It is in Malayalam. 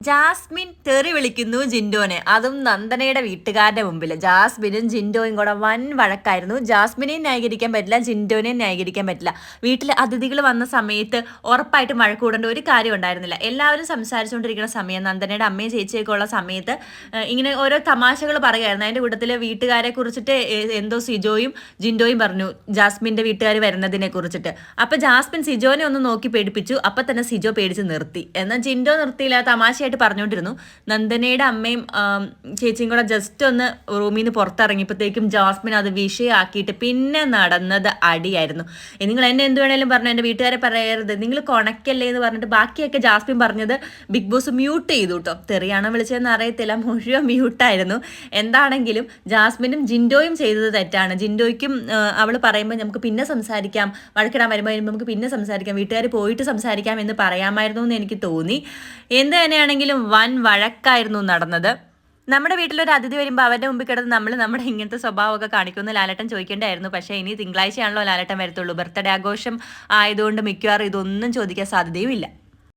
ജാസ്മിൻ തെറി വിളിക്കുന്നു ജിൻഡോനെ, അതും നന്ദനയുടെ വീട്ടുകാരുടെ മുമ്പിൽ. ജാസ്മിനും ജിൻഡോയും കൂടെ വൻ വഴക്കായിരുന്നു. ജാസ്മിനെയും ന്യായീകരിക്കാൻ പറ്റില്ല, ജിൻഡോനെയും ന്യായീകരിക്കാൻ പറ്റില്ല. വീട്ടിൽ അതിഥികൾ വന്ന സമയത്ത് ഉറപ്പായിട്ടും വഴക്ക് കൂടേണ്ട ഒരു കാര്യം ഉണ്ടായിരുന്നില്ല. എല്ലാവരും സംസാരിച്ചുകൊണ്ടിരിക്കുന്ന സമയം, നന്ദനയുടെ അമ്മയും ചേച്ചിയൊക്കെ ഉള്ള സമയത്ത് ഇങ്ങനെ ഓരോ തമാശകൾ പറയുമായിരുന്നു. അതിൻ്റെ കൂട്ടത്തിൽ വീട്ടുകാരെ കുറിച്ചിട്ട് എന്തോ സിജോയും ജിൻഡോയും പറഞ്ഞു, ജാസ്മിൻ്റെ വീട്ടുകാർ വരുന്നതിനെ കുറിച്ചിട്ട്. അപ്പം ജാസ്മിൻ സിജോനെ ഒന്ന് നോക്കി പേടിപ്പിച്ചു. അപ്പം തന്നെ സിജോ പേടിച്ച് നിർത്തി. എന്നാൽ ജിൻഡോ നിർത്തിയില്ല, തമാശ പറഞ്ഞുകൊണ്ടിരുന്നു. നന്ദനയുടെ അമ്മയും ചേച്ചിയും കൂടെ ജസ്റ്റ് ഒന്ന് റൂമിൽ നിന്ന് പുറത്തിറങ്ങിയപ്പോഴത്തേക്കും ജാസ്മിൻ അത് വിഷയമാക്കിയിട്ട് പിന്നെ നടന്നത് അടിയായിരുന്നു. നിങ്ങൾ എന്നെ എന്ത് വേണേലും പറഞ്ഞു, എൻ്റെ വീട്ടുകാരെ പറയരുത്, നിങ്ങൾ കൊണക്കല്ലേ എന്ന് പറഞ്ഞിട്ട് ബാക്കിയൊക്കെ ജാസ്മിൻ പറഞ്ഞത് ബിഗ് ബോസ് മ്യൂട്ട് ചെയ്തു കേട്ടോ. തെറിയാണോ വിളിച്ചതെന്ന് അറിയത്തില്ല, മുഴുവൻ മ്യൂട്ടായിരുന്നു. എന്താണെങ്കിലും ജാസ്മിനും ജിൻഡോയും ചെയ്തത് തെറ്റാണ്. ജിൻഡോയ്ക്കും അവൾ പറയുമ്പോൾ നമുക്ക് പിന്നെ സംസാരിക്കാം, വഴക്കിടാൻ വരുമ്പോൾ നമുക്ക് പിന്നെ സംസാരിക്കാം, വീട്ടുകാർ പോയിട്ട് സംസാരിക്കാം എന്ന് പറയാമായിരുന്നു എന്ന് എനിക്ക് തോന്നി. എന്ത് തന്നെയാണെങ്കിലും വൻ വഴക്കായിരുന്നു നടന്നത്. നമ്മുടെ വീട്ടിലൊരു അതിഥി വരുമ്പോൾ അവരുടെ മുമ്പിൽ കിടന്ന് നമ്മുടെ ഇങ്ങനത്തെ സ്വഭാവമൊക്കെ കാണിക്കുമെന്ന് ലാലേട്ടൻ ചോദിക്കേണ്ടായിരുന്നു. പക്ഷേ ഇനി തിങ്കളാഴ്ചയാണല്ലോ ലാലേട്ടൻ വരത്തുള്ളൂ. ബർത്ത്ഡേ ആഘോഷം ആയതുകൊണ്ട് മിക്കവാറും ഇതൊന്നും ചോദിക്കാൻ സാധ്യതയും ഇല്ല.